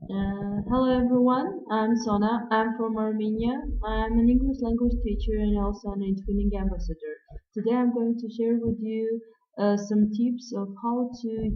Hello everyone, I'm Sona. I'm from Armenia. I'm an English language teacher and also an eTwinning ambassador. Today I'm going to share with you some tips of how to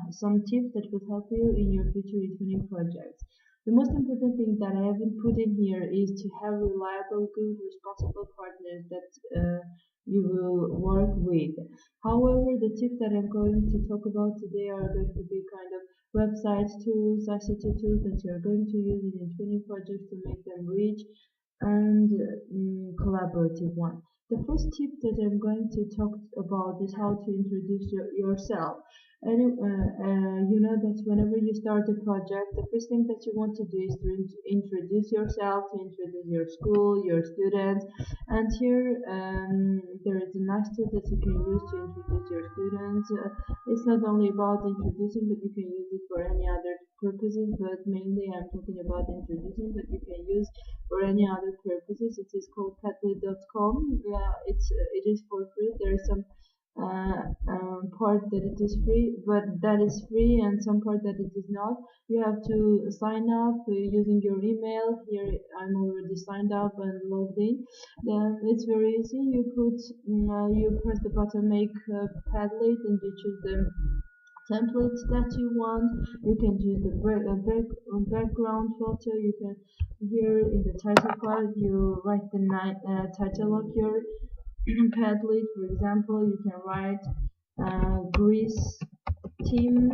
some tips that will help you in your future eTwinning projects. The most important thing that I haven't put in here is to have reliable, good, responsible partners that you will work with. However, the tips that I'm going to talk about today are going to be kind of websites, tools, ICT tools that you're going to use in your training projects to make them rich and collaborative one. The first tip that I'm going to talk about is how to introduce yourself. And you know that whenever you start a project, the first thing that you want to do is to introduce yourself, to introduce your school, your students. And here there is a nice tool that you can use to introduce your students. It's not only about introducing, but you can use it for any other purposes. But mainly, I'm talking about introducing, but you can use for any other purposes. It is called Padlet.com. It is for free. There is some part that it is free, but that is free, and some part that it is not. You have to sign up using your email. Here, I'm already signed up and logged in. Then it's very easy. You press the button make Padlet, and you choose the template that you want. You can choose the background photo. You can here in the title part you write the title of your Padlet. For example, you can write Greece team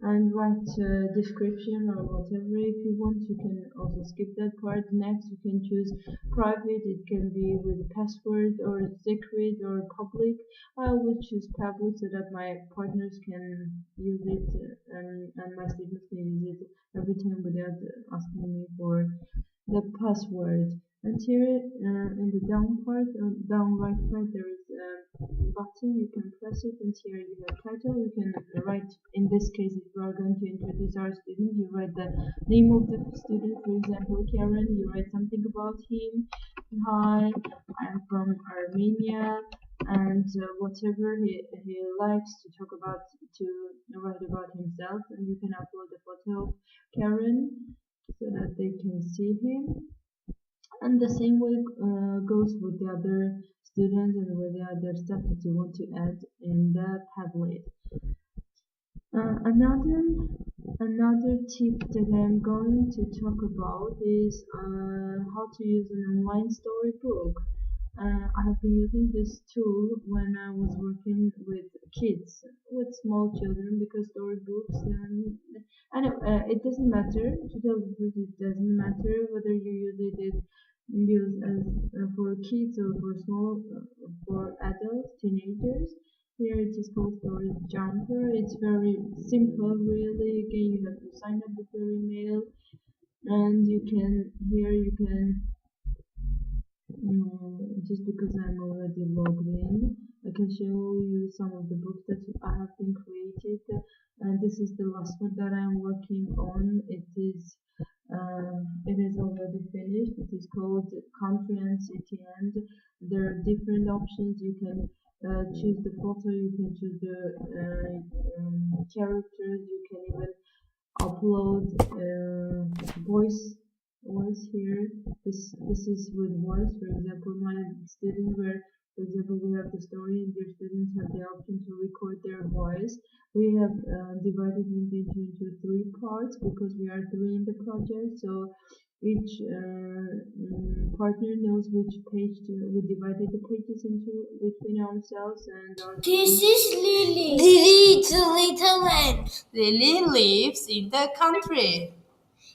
and write a description or whatever. If you want, you can also skip that part. Next, you can choose private. It can be with password or secret or public. I will choose public so that my partners can use it and my students can use it every time without asking me for the password. And here in the down right part, there is a button. You can press it, and here you have title. You can write. In this case, if we are going to introduce our student, you write the name of the student. For example, Karen. You write something about him. Hi, I'm from Armenia, and whatever he likes to talk about, to write about himself, and you can upload a photo of Karen so that they can see him. And the same way goes with the other students and with the other stuff that you want to add in the Padlet. Another tip that I'm going to talk about is how to use an online storybook. I have been using this tool when I was working with kids, with small children, because storybooks, and it doesn't matter, to tell the truth, it doesn't matter whether you use as for kids or for for adults, teenagers. Here it is called Story Jumper. It's very simple, really. Again, you have to sign up with your email, and you can just because I'm already logged in, I can show you some of the books that I have been created. And this is the last one that I'm working on. It is already finished. It is called Country and City, and there are different options. You can choose the photo. You can choose the characters. You can even upload voice here. This is with voice. For example, my students were, for example, we have the story and their students have the option to record their voice. We have divided it into three parts because we are three in the project, so each partner knows which page to. We divided the pages into between ourselves and our This students. is Lily. Lily is a little man. Lily lives in the country.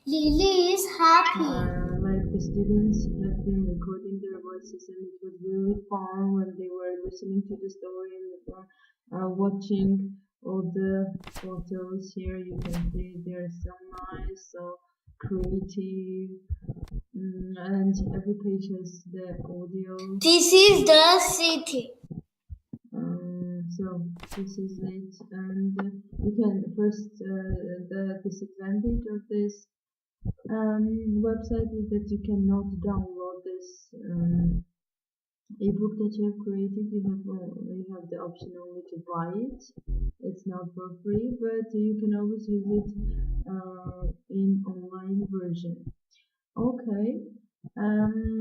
Lily is happy. Like the students have been recording their voices, and it was really fun when they were listening to the story and watching all the photos. Here you can see they're so nice, so creative, and every page has the audio. This is the city. So this is it, and you can first the disadvantage of this website is that you cannot download this ebook that you have created. You have the option only to buy it. it's not for free, but you can always use it in online version. Okay.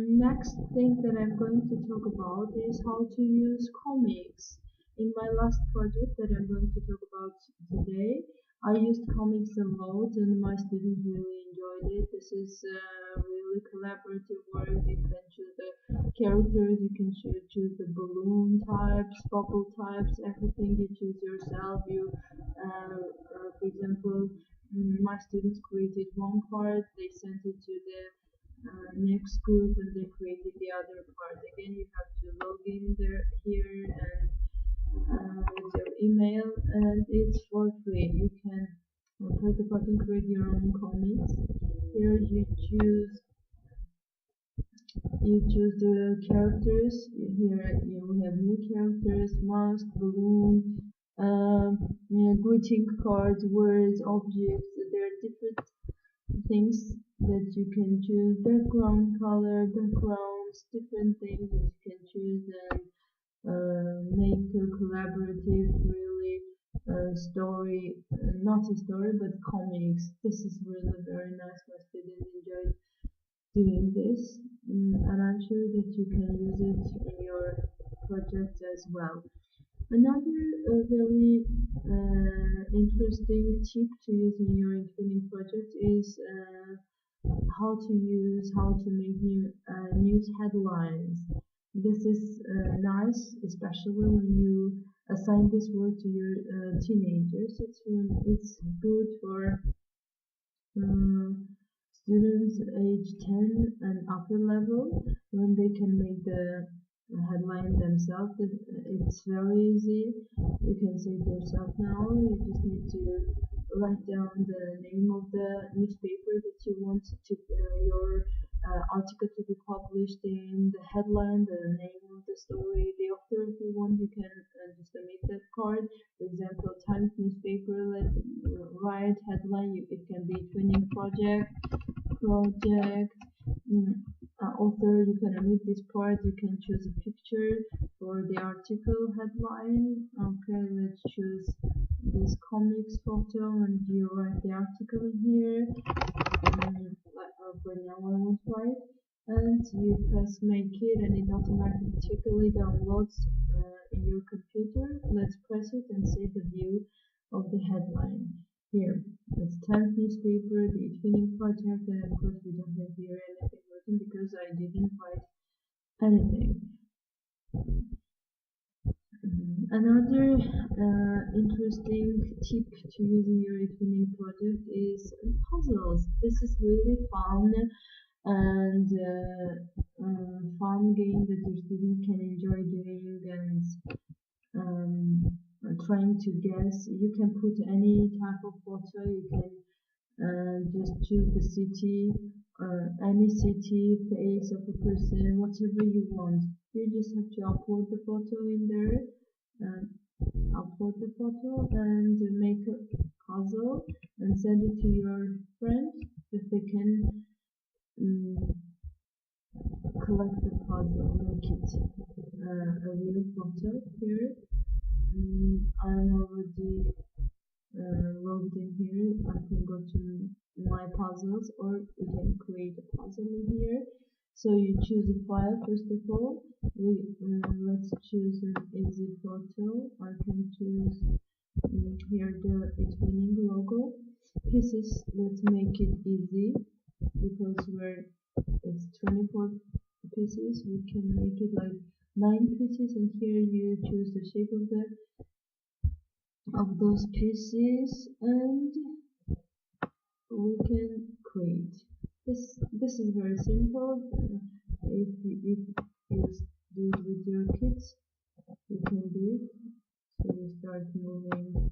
Next thing that I'm going to talk about is how to use comics. In my last project that I'm going to talk about today, I used comics a lot and my students really enjoyed it. This is really collaborative work. You can choose the characters, you can choose the balloon types, bubble types, everything you choose yourself. For example, my students created one part, they sent it to the next group and they created the other part. Again, you have to log in there here and with your email, and it's for free. You can press the button, create your own comics. Here you choose the characters. Here you have new characters, mask, balloon, greeting cards, words, objects. There are different things that you can choose, background color, backgrounds, different things that you can choose and make a collaborative really story, not a story but comics. This is really very nice. My students enjoyed doing this, and I'm sure that you can use it in your project as well. Another very interesting tip to use in your eTwinning project is how to make news headlines. This is nice, especially when you assign this work to your teenagers. It's good for students age 10 and upper level when they can make the headline themselves. It's very easy. You can say it yourself now. You just need to write down the name of the newspaper that you want to your article to be published in, the headline, the name of the story, the author. If you want, you can just omit that part. For example, Times newspaper. Let's write headline. It can be twinning project. Author, you can omit this part. You can choose a picture for the article headline. Okay, let's choose this comics photo and you write the article here. For now I want white, and you press make it and it automatically downloads in your computer. Let's press it and see the view of the headline. Here, it's Times newspaper, the eTwinning project, and of course we don't have here anything written because I didn't write anything. Another interesting tip to use in your eTwinning project is puzzles. This is really fun and fun game that your student can enjoy doing and trying to guess. You can put any type of photo. You can just choose the city, any city, face of a person, whatever you want. You just have to upload the photo in there, upload the photo and make a puzzle and send it to your friends if they can collect the puzzle, make it a real photo here. I'm already logged in here. I can go to my puzzles or we can create a puzzle in here. So you choose a file first of all. Let's choose an easy photo. I can choose here the eTwinning logo. Pieces, let's make it easy because it's 24 pieces. We can make it like 9 pieces, and here you choose the shape of those pieces and we can create. This is very simple. If you do it with your kids, you can do it. So you start moving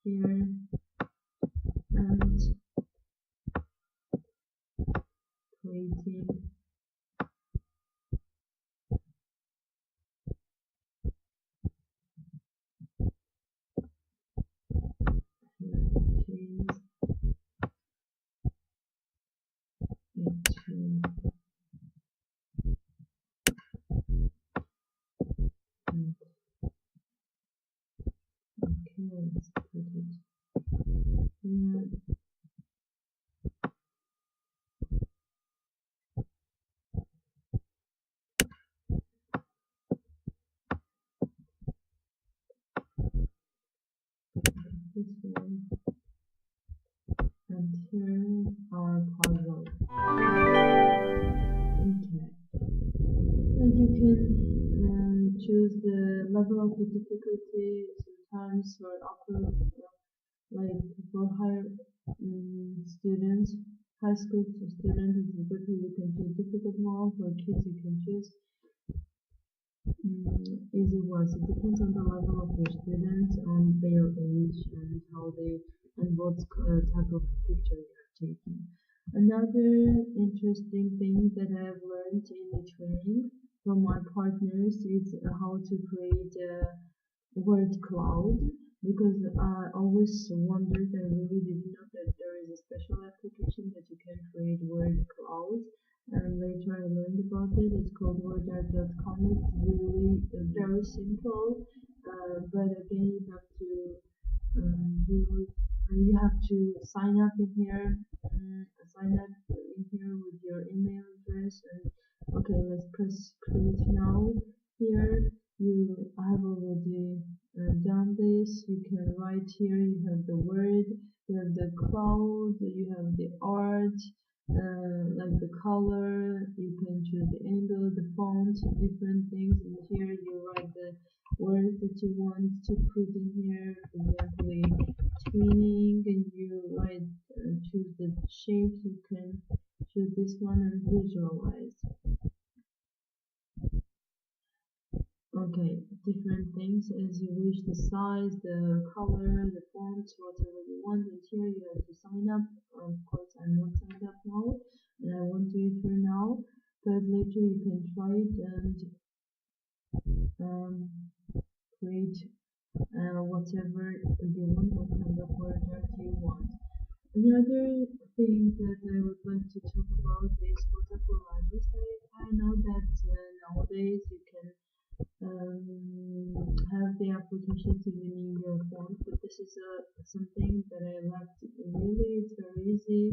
here and creating. Okay. let's put it here. This way. And here's our puzzle. Okay. And you can choose the level of the difficulty, sometimes for upper, like for higher students, high school students, you can choose difficult one. For kids, you can choose easy ones. It depends on the level of your students, on their age, and how they and what type of picture they are taking. Another interesting thing that I have learned in the training from my partners is how to create a word cloud, because I always wondered, I really didn't know that there is a special application that you can create word cloud, and later I learned about it. It's called wordart.com. It's really very simple, but again you have to you have to sign up in here, with your email address. And okay, let's press create now. Here I have already done this. You can write here. You have the word, you have the cloud, you have the art, like the color. You can choose the angle, the font, different things. And here you write the words that you want to put in here. For example, eTwinning, and you write, choose the shapes. You can choose this one and visualize. Okay, different things as you wish, the size, the color, the font, whatever you want. And here you have to sign up. Of course, I'm not signed up now, and I won't do it for now, but later you can try it and create whatever you want, what kind of word art you want. Another thing that I would like to talk about is photo collages. I know that nowadays you can have the applications even in your phone, but this is something that I liked. Really, it's very easy,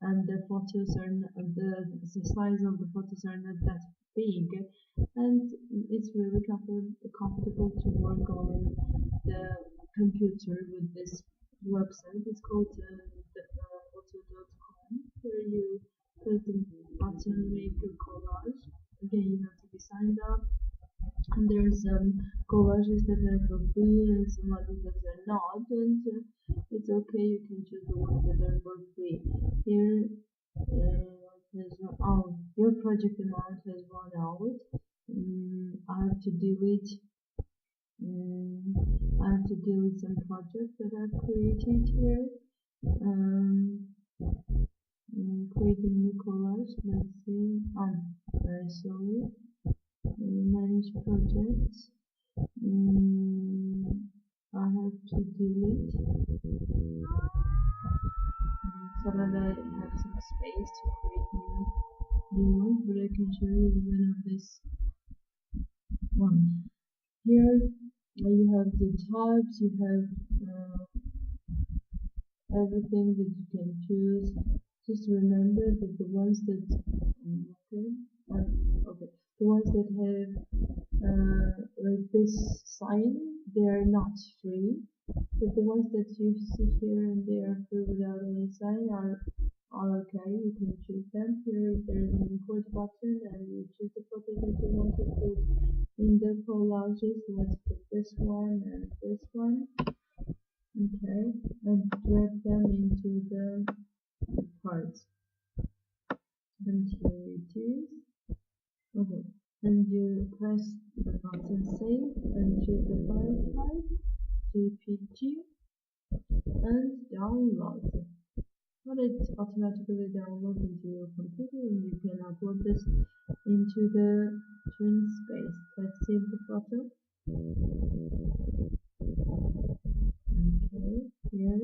and the photos are the size of the photos are not that big, and it's really comfortable to work on the computer with this website. It's called photo.com, where you press the button make a collage. Again, you have to be signed up. And there's some collages that are for free and some others that are not, and it's okay, you can choose the ones that are for free. Here, your project amount has run out. I have to delete. I have to delete some projects that I've created here. Create a new collage. Let's see. Very sorry. Manage projects. I have to delete so that I have some space to create new ones, but I can show you even on this one. Here you have the types, you have everything that you can choose. Just remember that the ones that the ones that have like this sign, they are not free, but the ones that you see here and they are free without any sign are okay. You can choose them. Here there's an import button, and you choose the photo that you want to put in the collages. Let's put this one and this one. Okay, and drag them into the parts. And here it is. Okay, and you press the button save and choose the file type, JPG, and download. But it automatically downloads into your computer, and you can upload this into the TwinSpace. Let's save the photo. Okay, here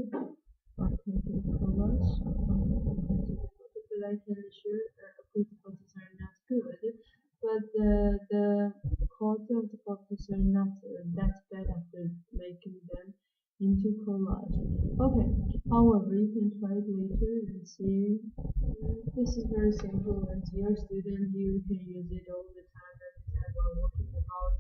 I can do collage. But I can assure of course the photos are not good, but the quality of the photos are not that bad after making them into collage. Collage. Okay, however, you can try it later and see. This is very simple, and you're a student, you can use it all the time, every time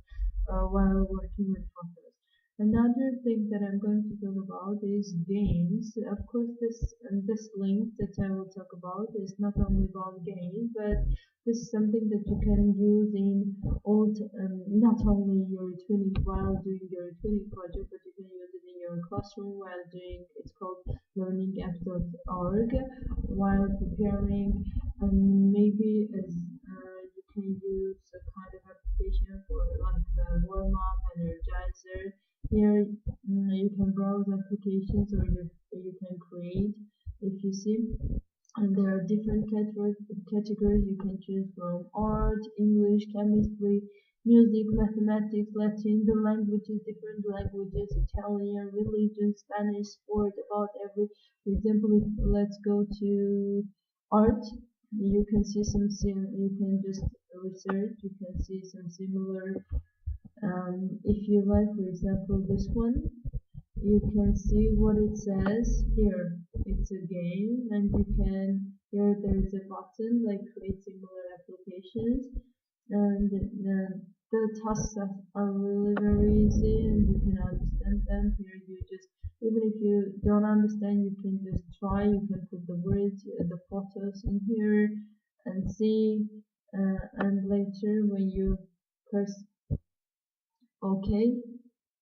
while working with photos. Another thing that I'm going to talk about is games. Of course, this link that I will talk about is not only about games, but this is something that you can use in not only your twinning while doing your twinning project, but you can use it in your classroom while doing. It's called learningapps.org while preparing. Maybe as you can use a kind of application for like a warm up, energizer. Here you can browse applications or you can create if you see. And there are different categories you can choose from: art, English, chemistry, music, mathematics, Latin, the languages, different languages, Italian, religion, Spanish, sport, about every. For example, if let's go to art, you can see you can just research, you can see some similar. If you like, for example, this one, you can see what it says here. It's a game, and you can here there is a button like create similar applications, and the tasks are really very easy, and you can understand them. Here you just, even if you don't understand, you can just try. You can put the words, the photos in here, and see. And later when you press OK,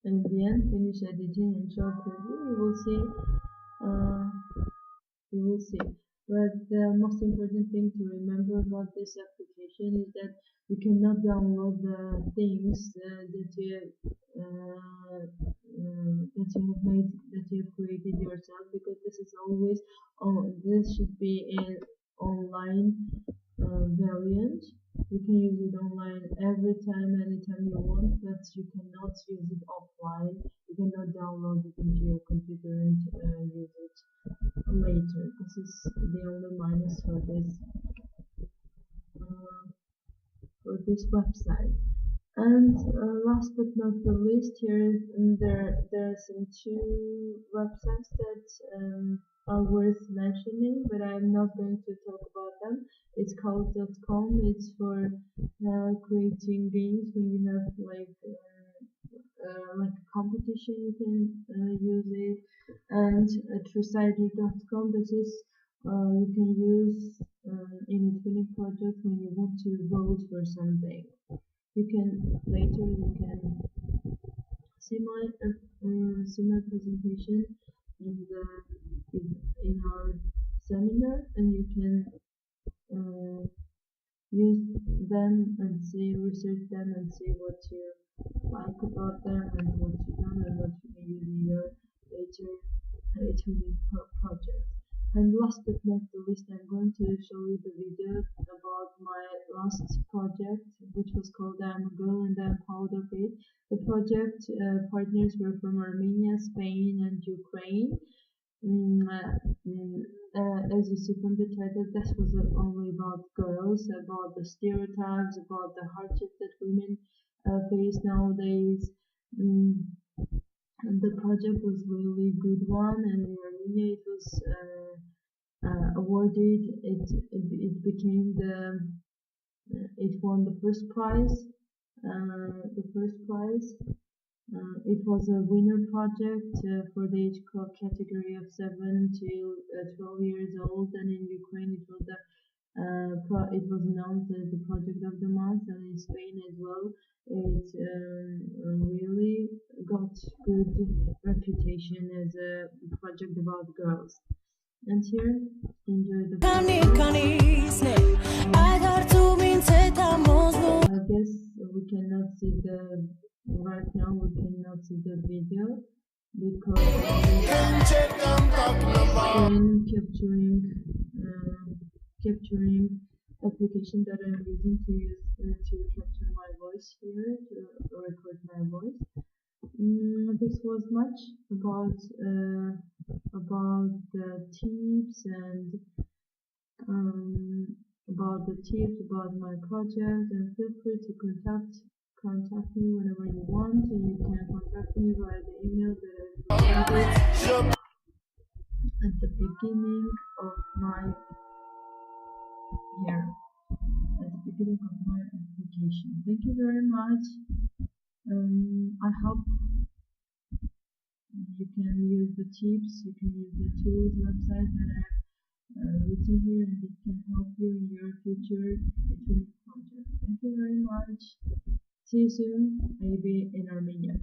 and in the end finish editing and show preview, uh, you will see. But the most important thing to remember about this application is that you cannot download the things that you have made, that you have created yourself, because this is always this should be an online variant. You can use it online every time, anytime you want, but you cannot use it offline. You cannot download it into your computer and use it later. This is the only minus for this website. And last but not the least, there are some two websites that are worth mentioning, but I'm not going to talk about them. It's Collage.com. It's for creating games when you have like a competition. You can use it, and Trucider.com. This is you can use in a twinning project when you want to vote for something. You can see my presentation in our seminar, and you can use them and research them and see what you like about them and what you don't, and what you can use in your later twinning project. And last but not the least, I'm going to show you the video about my last project, which was called I'm a Girl and I'm Proud of It. The project partners were from Armenia, Spain, and Ukraine. As you see from the title, this was only about girls, about the stereotypes, about the hardships that women face nowadays. And the project was really good one, and in Armenia it was awarded. It became it won the first prize. It was a winner project for the age category of 7 to 12 years old, and in Ukraine it was announced as the project of the month, and in Spain as well. It really got good reputation as a project about girls. And here, enjoy the video. I guess we cannot see right now we cannot see the video because screen capturing application that I'm using to capture my voice here, to record my voice. This was much about the tips and about my project, and feel free to contact me whenever you want. You can contact me via the email that I provided at the beginning of my year, at the beginning of my application. Thank you very much. I hope you can use the tips, you can use the tools website that I've written here, and it can help you in your future eTwinning project. Thank you very much. See you soon, maybe in Armenia.